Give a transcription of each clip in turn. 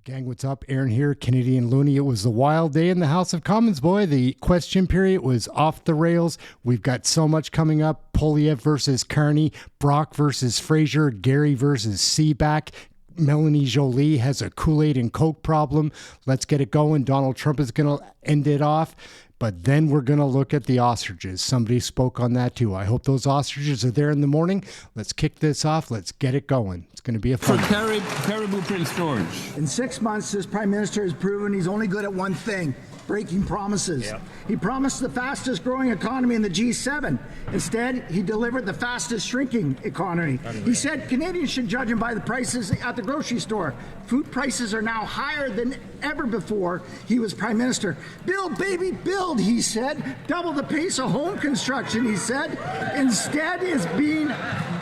Gang, what's up? Aaron here, Canadian Looney. It was a wild day in the House of Commons, boy. The question period was off the rails. We've got so much coming up. Poilievre versus Carney, Brock versus Fraser, Gary versus Seaback. Melanie Jolie has a Kool-Aid and Coke problem. Let's get it going. Donald Trump is going to end it off. But then we're going to look at the ostriches. Somebody spoke on that too. I hope those ostriches are there in the morning. Let's kick this off. Let's get it going. It's going to be a fun one. Caribou Prince George. In 6 months, this Prime Minister has proven he's only good at one thing: breaking promises. Yep. He promised the fastest growing economy in the G7. Instead, he delivered the fastest shrinking economy. He said Canadians should judge him by the prices at the grocery store. Food prices are now higher than ever before he was Prime Minister. Build, baby, build, he said. Double the pace of home construction, he said. Instead, is being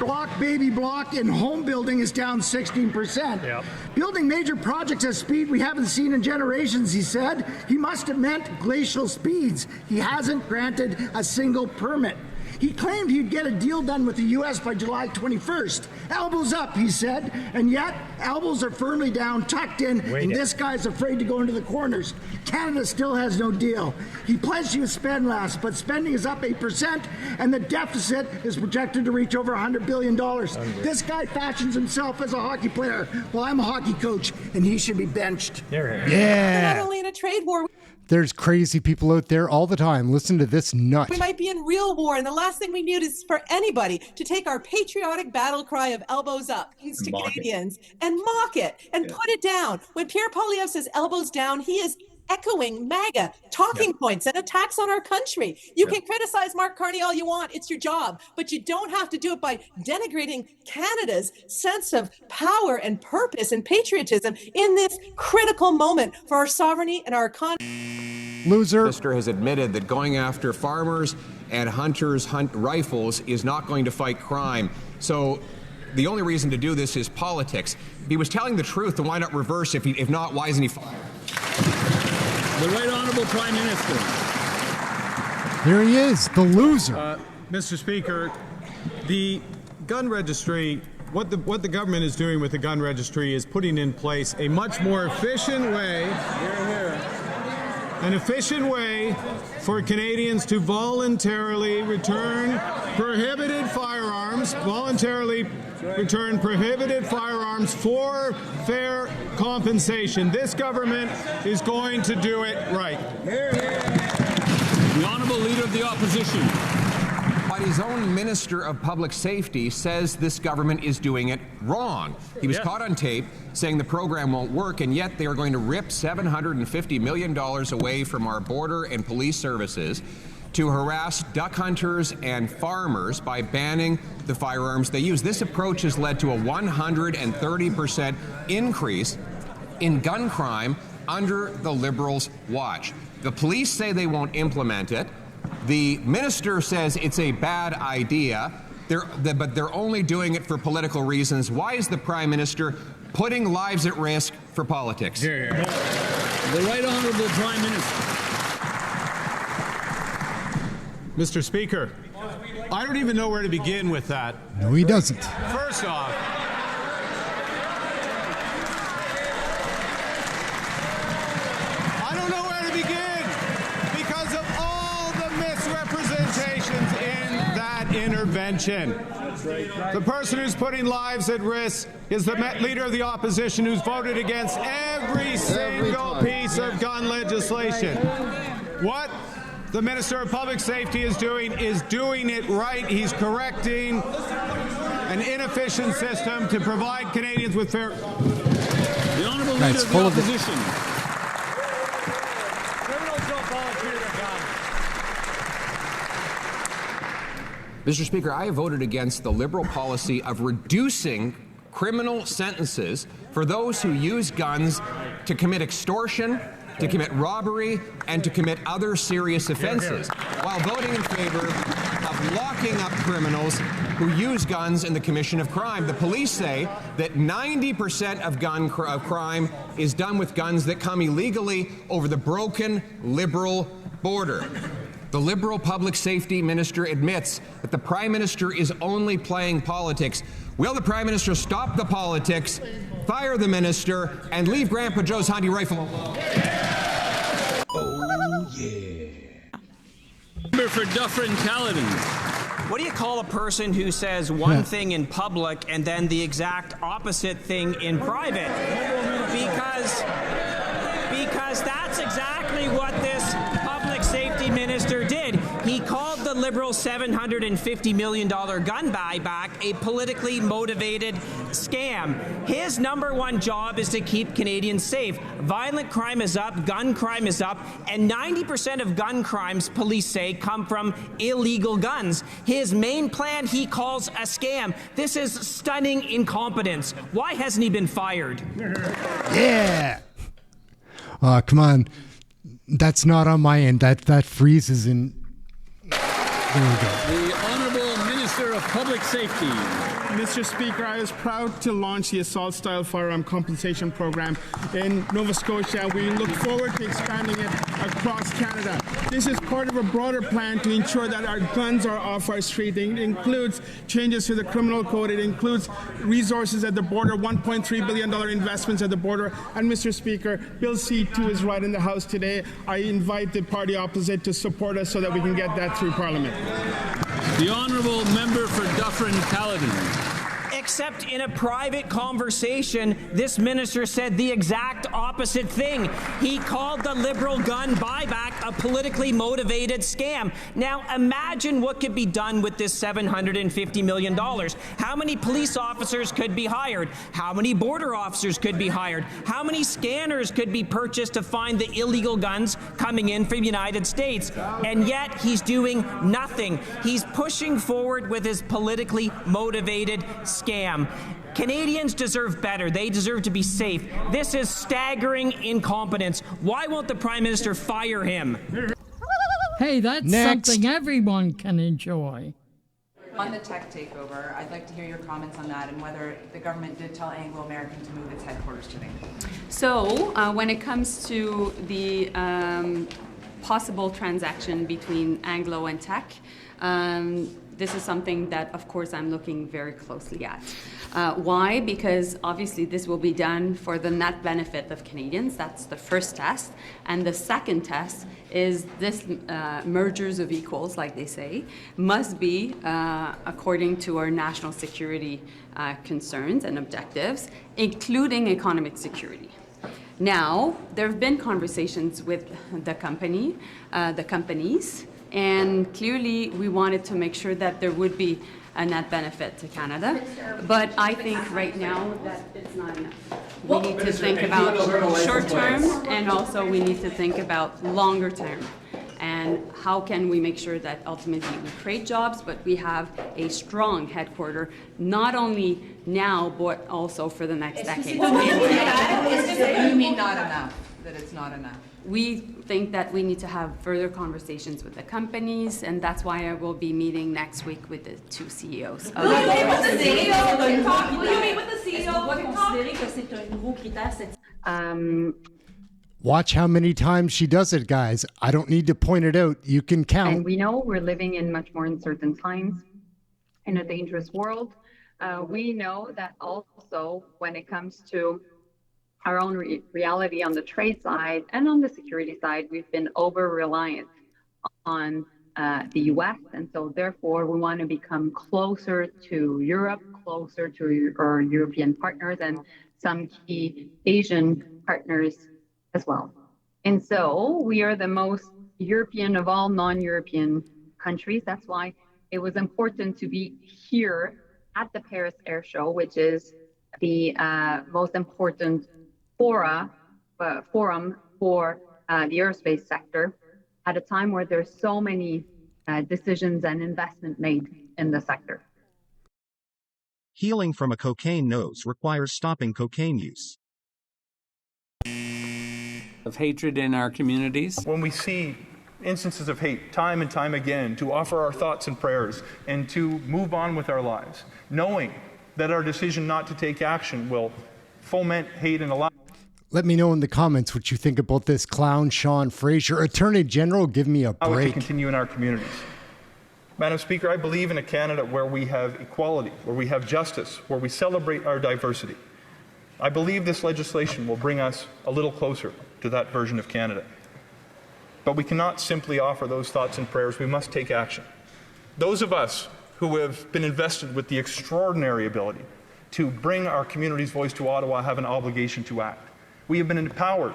block, baby, block, and home building is down 16%. Yep. Building major projects at speed we haven't seen in generations, he said. He must have meant glacial speeds. He hasn't granted a single permit. He claimed he'd get a deal done with the U.S. by July 21st. Elbows up, he said, and yet elbows are firmly down, tucked in, and this guy's afraid to go into the corners. Canada still has no deal. He pledged he would spend less, but spending is up 8%, and the deficit is projected to reach over $100 billion. This guy fashions himself as a hockey player. Well, I'm a hockey coach, and he should be benched. Yeah. Not only in a trade war. There's crazy people out there all the time. Listen to this nut. We might be in real war, and the last thing we need is for anybody to take our patriotic battle cry of elbows up to Canadians and mock it and put it down. When Pierre Poilievre says elbows down, he is echoing MAGA talking points and attacks on our country. You can criticize Mark Carney all you want. It's your job. But you don't have to do it by denigrating Canada's sense of power and purpose and patriotism in this critical moment for our sovereignty and our economy. Loser. The minister has admitted that going after farmers and hunters rifles is not going to fight crime. So the only reason to do this is politics. If he was telling the truth, then why not reverse? If not, why isn't he fired? The Right Honourable Prime Minister. There he is, the loser. Mr. Speaker, the gun registry, what the government is doing with the gun registry is putting in place a much more efficient way, an efficient way for Canadians to voluntarily return prohibited firearms, for fair compensation. This government is going to do it right. The Honourable Leader of the Opposition. But his own Minister of Public Safety says this government is doing it wrong. He was caught on tape saying the program won't work, and yet they are going to rip $750 million away from our border and police services to harass duck hunters and farmers by banning the firearms they use. This approach has led to a 130% increase in gun crime under the Liberals' watch. The police say they won't implement it. The minister says it's a bad idea, but they're only doing it for political reasons. Why is the Prime Minister putting lives at risk for politics? The Right Honourable Prime Minister. Mr. Speaker, I don't even know where to begin with that. No, he doesn't. First off, I don't know where to begin because of all the misrepresentations in that intervention. The person who's putting lives at risk is the Leader of the Opposition who's voted against every single piece of gun legislation. What the Minister of Public Safety is doing it right. He's correcting an inefficient system to provide Canadians with fair... The Honourable Leader of the Opposition. Criminals don't volunteer to gun. Mr. Speaker, I have voted against the Liberal policy of reducing criminal sentences for those who use guns to commit extortion, to commit robbery, and to commit other serious offenses, while voting in favor of locking up criminals who use guns in the commission of crime. The police say that 90% of crime is done with guns that come illegally over the broken Liberal border. The Liberal Public Safety Minister admits that the Prime Minister is only playing politics. Will the Prime Minister stop the politics fire the minister, and leave Grandpa Joe's hunting rifle alone. Oh, yeah. Member for Dufferin-Caledon. What do you call a person who says one thing in public and then the exact opposite thing in private? Because that's exactly what this public safety minister did. He called the Liberal $750 million gun buyback a politically motivated scam. His number one job is to keep Canadians safe. Violent crime is up, gun crime is up, and 90% of gun crimes, police say, come from illegal guns. His main plan he calls a scam. This is stunning incompetence. Why hasn't he been fired? Yeah. Come on. That's not on my end. That freezes in. There we go. The Honourable Minister of Public Safety. Mr. Speaker, I was proud to launch the assault-style firearm compensation program in Nova Scotia. We look forward to expanding it across Canada. This is part of a broader plan to ensure that our guns are off our street. It includes changes to the criminal code. It includes resources at the border, $1.3 billion investments at the border. And Mr. Speaker, Bill C-2 is right in the House today. I invite the party opposite to support us so that we can get that through Parliament. The Honourable Member for Dufferin-Caledon. Except in a private conversation, this minister said the exact opposite thing. He called the Liberal gun buyback a politically motivated scam. Now imagine what could be done with this $750 million. How many police officers could be hired? How many border officers could be hired? How many scanners could be purchased to find the illegal guns coming in from the United States? And yet he's doing nothing. He's pushing forward with his politically motivated scam. Canadians deserve better. They deserve to be safe. This is staggering incompetence. Why won't the Prime Minister fire him? Hey, that's something everyone can enjoy. On the tech takeover, I'd like to hear your comments on that and whether the government did tell Anglo American to move its headquarters to Vancouver. So, when it comes to the possible transaction between Anglo and Tech, this is something that, of course, I'm looking very closely at. Why? Because obviously this will be done for the net benefit of Canadians. That's the first test. And the second test is this mergers of equals, like they say, must be according to our national security concerns and objectives, including economic security. Now, there have been conversations with the companies, and clearly we wanted to make sure that there would be a net benefit to Canada. But I think right now that it's not enough. We need to think about short term, and also we need to think about longer term. And how can we make sure that ultimately we create jobs, but we have a strong headquarter, not only now, but also for the next decade. You mean not enough, that it's not enough? We think that we need to have further conversations with the companies, and that's why I will be meeting next week with the two CEOs. Will you meet with the CEO? Will you meet with the CEO? Watch how many times she does it, guys. I don't need to point it out. You can count. And we know we're living in much more uncertain times, in a dangerous world. We know that also when it comes to our own reality on the trade side and on the security side, we've been over-reliant on the US. And so therefore, we want to become closer to Europe, closer to our European partners and some key Asian partners as well. And so we are the most European of all non-European countries. That's why it was important to be here at the Paris Air Show, which is the most important forum for the aerospace sector at a time where there's so many decisions and investment made in the sector. Healing from a cocaine nose requires stopping cocaine use. Of hatred in our communities. When we see instances of hate time and time again, to offer our thoughts and prayers and to move on with our lives, knowing that our decision not to take action will foment hate and allow. Let me know in the comments what you think about this clown, Sean Fraser. Attorney General, give me a break. To continue in our communities. Madam Speaker, I believe in a Canada where we have equality, where we have justice, where we celebrate our diversity. I believe this legislation will bring us a little closer to that version of Canada. But we cannot simply offer those thoughts and prayers. We must take action. Those of us who have been invested with the extraordinary ability to bring our community's voice to Ottawa have an obligation to act. We have been empowered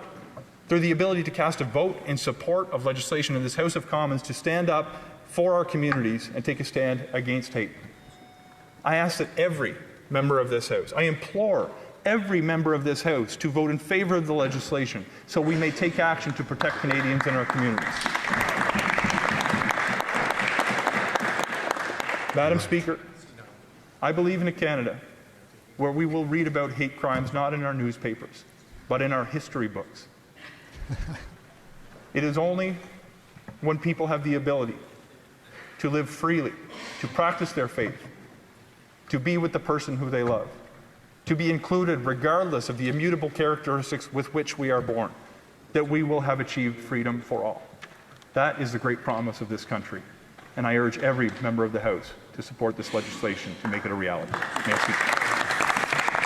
through the ability to cast a vote in support of legislation in this House of Commons to stand up for our communities and take a stand against hate. I ask that every member of this House, I implore every member of this House to vote in favour of the legislation so we may take action to protect Canadians and our communities. Madam Speaker, I believe in a Canada where we will read about hate crimes not in our newspapers, but in our history books. It is only when people have the ability to live freely, to practice their faith, to be with the person who they love, to be included regardless of the immutable characteristics with which we are born, that we will have achieved freedom for all. That is the great promise of this country, and I urge every member of the House to support this legislation to make it a reality. Merci.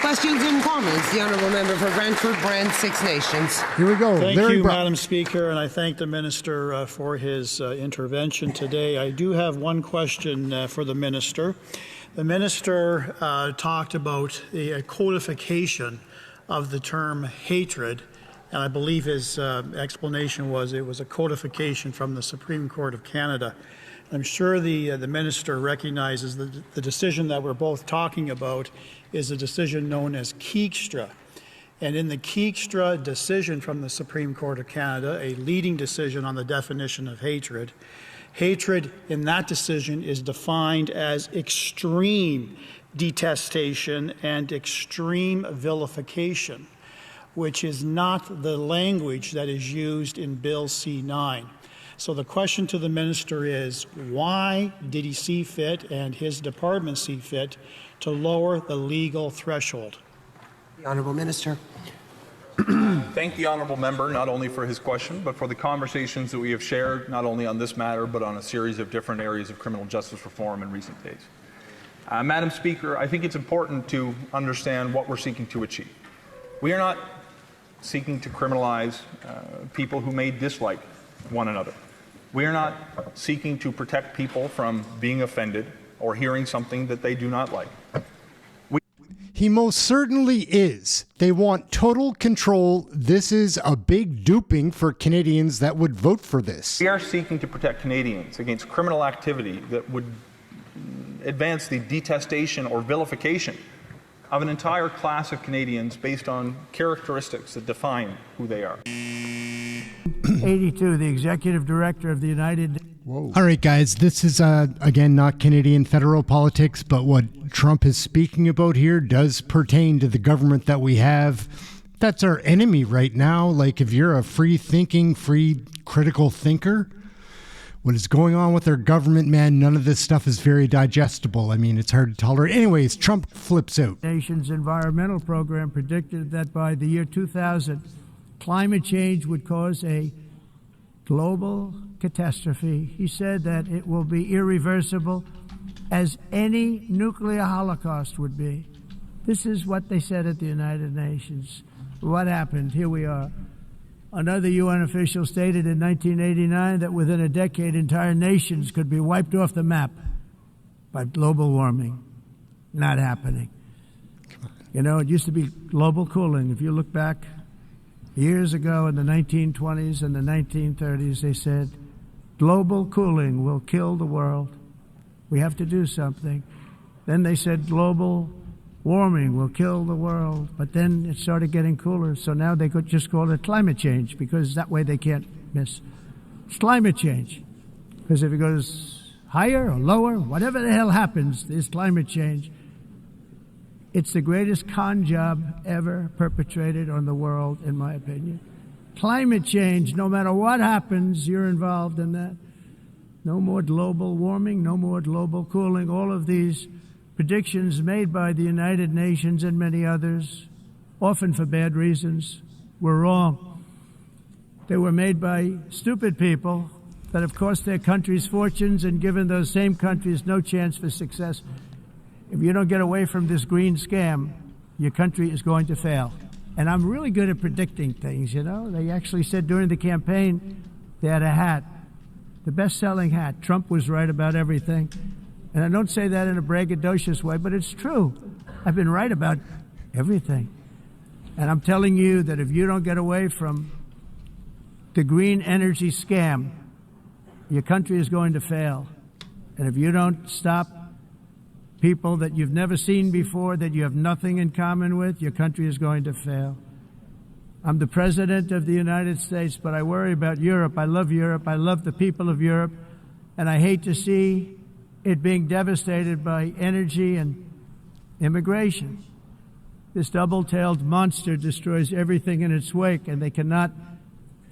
Questions and comments. The Honourable Member for Brantford Brant, Six Nations. Here we go. Thank you, Madam Speaker, and I thank the Minister for his intervention today. I do have one question for the Minister. The Minister talked about the codification of the term hatred, and I believe his explanation was it was a codification from the Supreme Court of Canada. I'm sure the Minister recognizes that the decision that we're both talking about is a decision known as Keekstra. And in the Keekstra decision from the Supreme Court of Canada, a leading decision on the definition of hatred, hatred in that decision is defined as extreme detestation and extreme vilification, which is not the language that is used in Bill C-9. So the question to the Minister is, why did he see fit and his department see fit to lower the legal threshold? The Honourable Minister. Thank the Honourable Member not only for his question, but for the conversations that we have shared, not only on this matter, but on a series of different areas of criminal justice reform in recent days. Madam Speaker, I think it's important to understand what we're seeking to achieve. We are not seeking to criminalize people who may dislike one another. We are not seeking to protect people from being offended or hearing something that they do not like. He most certainly is. They want total control. This is a big duping for Canadians that would vote for this. We are seeking to protect Canadians against criminal activity that would advance the detestation or vilification of an entire class of Canadians based on characteristics that define who they are. 82, the Executive Director of the United Nations. Whoa. All right, guys, this is, again, not Canadian federal politics, but what Trump is speaking about here does pertain to the government that we have. That's our enemy right now. Like, if you're a free-thinking, free critical thinker, what is going on with our government, man, none of this stuff is very digestible. I mean, it's hard to tolerate. Anyways, Trump flips out. Nations Environmental Program predicted that by the year 2000, climate change would cause a global catastrophe. He said that it will be irreversible, as any nuclear holocaust would be. This is what they said at the United Nations. What happened? Here we are. Another UN official stated in 1989 that within a decade, entire nations could be wiped off the map by global warming. Not happening. You know, it used to be global cooling. If you look back years ago in the 1920s and the 1930s, they said, global cooling will kill the world. We have to do something. Then they said global warming will kill the world. But then it started getting cooler, so now they could just call it climate change, because that way they can't miss. It's climate change. Because if it goes higher or lower, whatever the hell happens, is climate change. It's the greatest con job ever perpetrated on the world, in my opinion. Climate change, no matter what happens, you're involved in that. No more global warming, no more global cooling. All of these predictions made by the United Nations and many others, often for bad reasons, were wrong. They were made by stupid people that have cost their countries fortunes and given those same countries no chance for success. If you don't get away from this green scam, your country is going to fail. And I'm really good at predicting things, you know. They actually said during the campaign they had a hat, the best-selling hat. Trump was right about everything. And I don't say that in a braggadocious way, but it's true. I've been right about everything. And I'm telling you that if you don't get away from the green energy scam, your country is going to fail. And if you don't stop people that you've never seen before, that you have nothing in common with, your country is going to fail. I'm the President of the United States, but I worry about Europe. I love Europe. I love the people of Europe. And I hate to see it being devastated by energy and immigration. This double-tailed monster destroys everything in its wake, and they cannot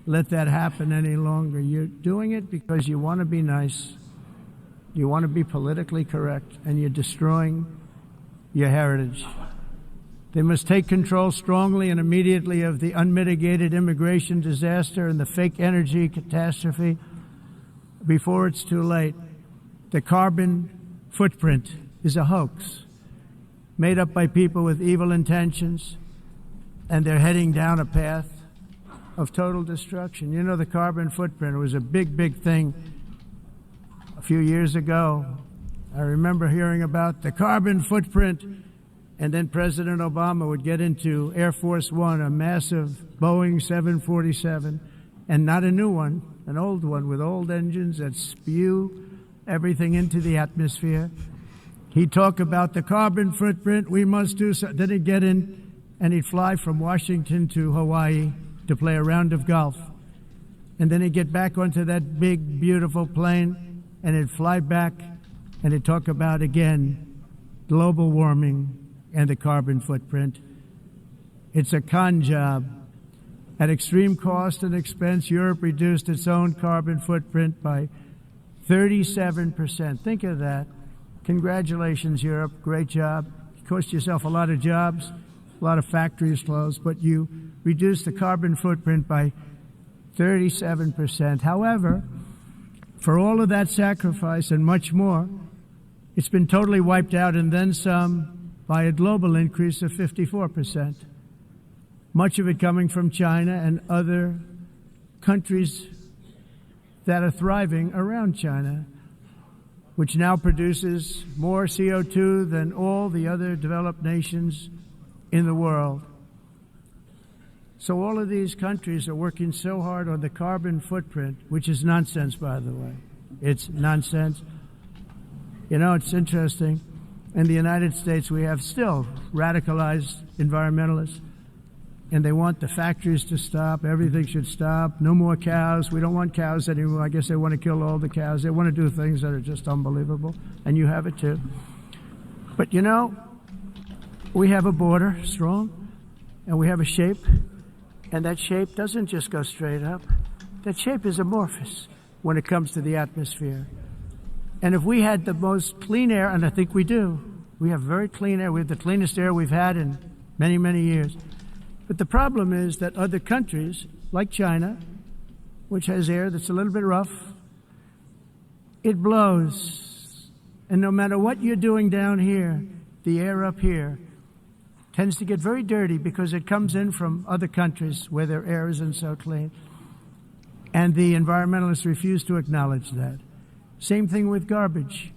let that happen any longer. You're doing it because you want to be nice. You want to be politically correct, and you're destroying your heritage. They must take control strongly and immediately of the unmitigated immigration disaster and the fake energy catastrophe before it's too late. The carbon footprint is a hoax made up by people with evil intentions, and they're heading down a path of total destruction. You know, the carbon footprint was a big, big thing a few years ago. I remember hearing about the carbon footprint, and then President Obama would get into Air Force One, a massive Boeing 747, and not a new one, an old one with old engines that spew everything into the atmosphere. He'd talk about the carbon footprint, we must do so. Then he'd get in and he'd fly from Washington to Hawaii to play a round of golf. And then he'd get back onto that big, beautiful plane and he'd fly back and he'd talk about, again, global warming and the carbon footprint. It's a con job. At extreme cost and expense, Europe reduced its own carbon footprint by 37%. Think of that. Congratulations, Europe. Great job. It cost yourself a lot of jobs, a lot of factories closed, but you reduced the carbon footprint by 37%. However, for all of that sacrifice and much more, it's been totally wiped out and then some by a global increase of 54%. Much of it coming from China and other countries that are thriving around China, which now produces more CO2 than all the other developed nations in the world. So all of these countries are working so hard on the carbon footprint, which is nonsense, by the way. It's nonsense. You know, it's interesting. In the United States, we have still radicalized environmentalists, and they want the factories to stop. Everything should stop. No more cows. We don't want cows anymore. I guess they want to kill all the cows. They want to do things that are just unbelievable, and you have it too. But you know, we have a border, strong, and we have a shape, and that shape doesn't just go straight up. That shape is amorphous when it comes to the atmosphere. And if we had the most clean air, and I think we do, we have very clean air. We have the cleanest air we've had in many, many years. But the problem is that other countries, like China, which has air that's a little bit rough, it blows. And no matter what you're doing down here, the air up here tends to get very dirty because it comes in from other countries where their air isn't so clean. And the environmentalists refuse to acknowledge that. Same thing with garbage.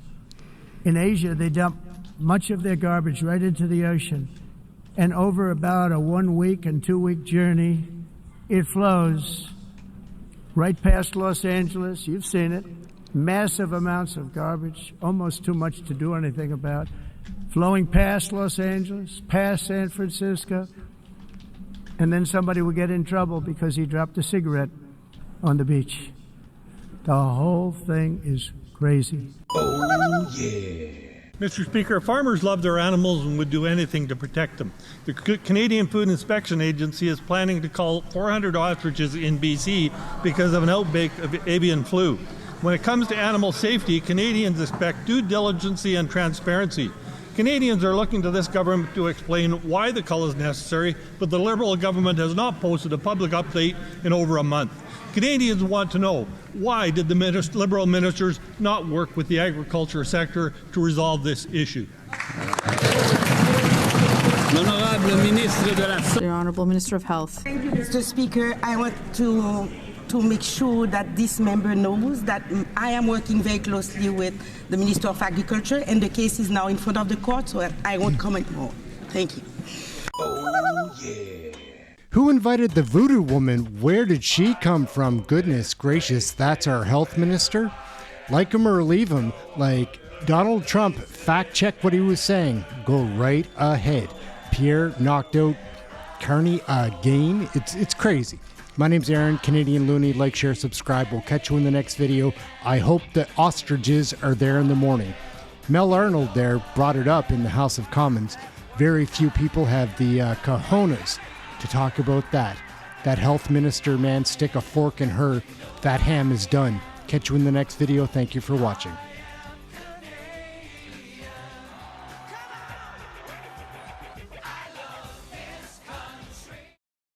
In Asia, they dump much of their garbage right into the ocean. And over about a 1 week and 2 week journey, it flows right past Los Angeles. You've seen it. Massive amounts of garbage, almost too much to do anything about, flowing past Los Angeles, past San Francisco. And then somebody will get in trouble because he dropped a cigarette on the beach. The whole thing is crazy. Oh, yeah. Mr. Speaker, farmers love their animals and would do anything to protect them. The Canadian Food Inspection Agency is planning to cull 400 ostriches in BC because of an outbreak of avian flu. When it comes to animal safety, Canadians expect due diligence and transparency. Canadians are looking to this government to explain why the cull is necessary, but the Liberal government has not posted a public update in over a month. Canadians want to know, why did the Liberal ministers not work with the agriculture sector to resolve this issue? The Honorable Minister of Health. Thank you, Mr. Speaker. I want to make sure that this member knows that I am working very closely with the Minister of Agriculture, and the case is now in front of the court, so I won't comment more. Thank you. Oh, yeah. Who invited the voodoo woman? Where did she come from? Goodness gracious, that's our health minister? Like him or leave him, like Donald Trump, fact check what he was saying. Go right ahead. Pierre knocked out Carney again. It's crazy. My name's Aaron, Canadian Looney. Like, share, subscribe. We'll catch you in the next video. I hope the ostriches are there in the morning. Mel Arnold there brought it up in the House of Commons. Very few people have the cojones to talk about that. That health minister, man, stick a fork in her. That ham is done. Catch you in the next video. Thank you for watching.